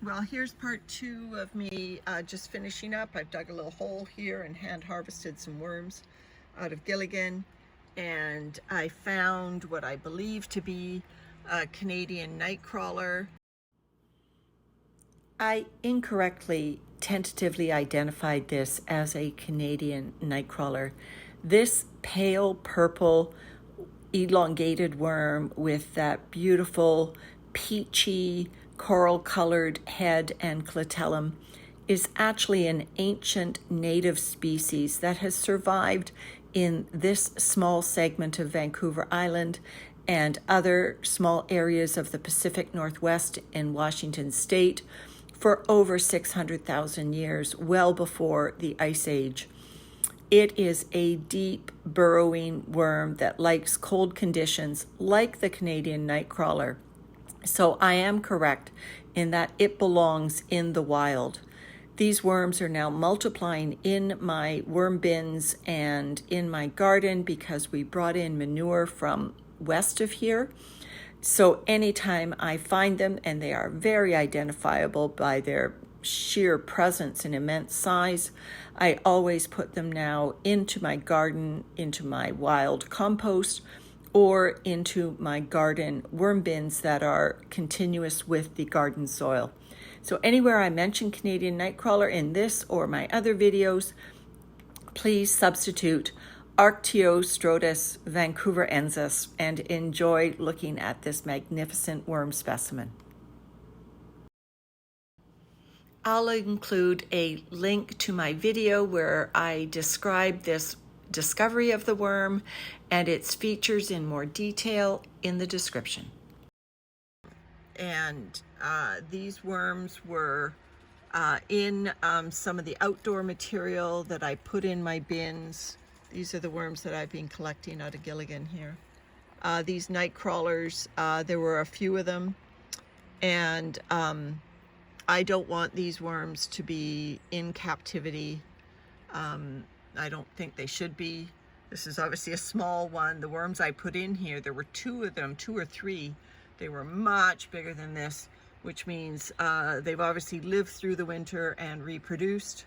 Well, here's part 2 of me just finishing up. I've dug a little hole here and hand harvested some worms out of Gilligan, and I found what I believe to be a Canadian nightcrawler. I incorrectly tentatively identified this as a Canadian nightcrawler. This pale purple elongated worm with that beautiful peachy coral colored head and clitellum is actually an ancient native species that has survived in this small segment of Vancouver Island and other small areas of the Pacific Northwest in Washington State for over 600,000 years, well before the Ice Age. It is a deep burrowing worm that likes cold conditions like the Canadian nightcrawler. So I am correct in that it belongs in the wild. These worms are now multiplying in my worm bins and in my garden because we brought in manure from west of here. So anytime I find them, and they are very identifiable by their sheer presence and immense size, I always put them now into my garden, into my wild compost, or into my garden worm bins that are continuous with the garden soil. So anywhere I mention Canadian nightcrawler in this or my other videos, please substitute Arctiostrotus Vancouverensis and enjoy looking at this magnificent worm specimen. I'll include a link to my video where I describe this discovery of the worm and its features in more detail in the description. And these worms were in some of the outdoor material that I put in my bins. These are the worms that I've been collecting out of Gilligan here. These night crawlers, there were a few of them, and I don't want these worms to be in captivity. I don't think they should be. This is obviously a small one. The worms I put in here, there were 2 of them, 2 or 3. They were much bigger than this, which means they've obviously lived through the winter and reproduced.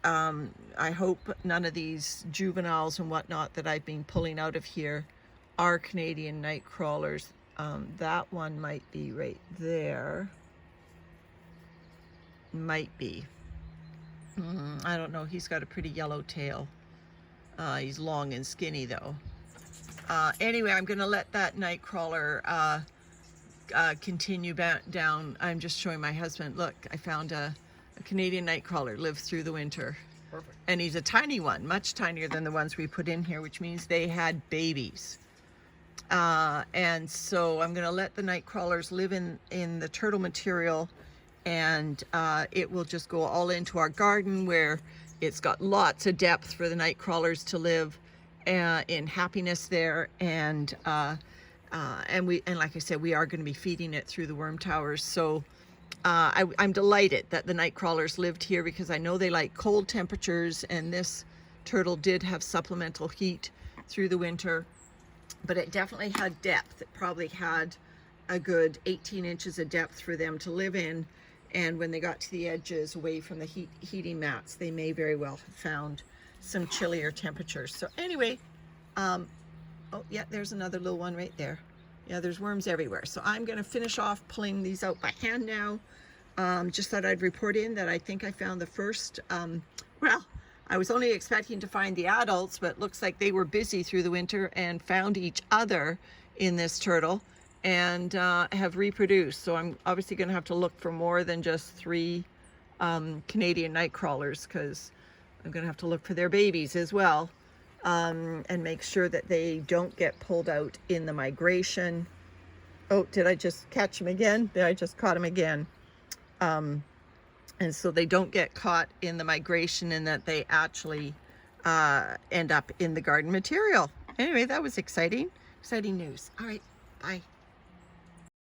I hope none of these juveniles and whatnot that I've been pulling out of here are Canadian night crawlers. That one might be right there. Might be. I don't know, he's got a pretty yellow tail. He's long and skinny though. Anyway, I'm gonna let that night crawler continue back down. I'm just showing my husband, look, I found a Canadian night crawler, lived through the winter. Perfect. And he's a tiny one, much tinier than the ones we put in here, which means they had babies. And so I'm gonna let the night crawlers live in the turtle material, and it will just go all into our garden where it's got lots of depth for the night crawlers to live in happiness there. And like I said, we are going to be feeding it through the worm towers. So I'm delighted that the night crawlers lived here because I know they like cold temperatures, and this turtle did have supplemental heat through the winter, but it definitely had depth. It probably had a good 18 inches of depth for them to live in. And when they got to the edges away from the heating mats, they may very well have found some chillier temperatures. So anyway, oh yeah, there's another little one right there. Yeah, there's worms everywhere. So I'm gonna finish off pulling these out by hand now. Just thought I'd report in that I think I found the first, well, I was only expecting to find the adults, but it looks like they were busy through the winter and found each other in this turtle and have reproduced. So I'm obviously gonna have to look for more than just 3 Canadian night crawlers, because I'm gonna have to look for their babies as well, and make sure that they don't get pulled out in the migration. Oh, did I just catch him again? Yeah, I just caught him again. And so they don't get caught in the migration, and that they actually end up in the garden material. Anyway, that was exciting news. All right, bye.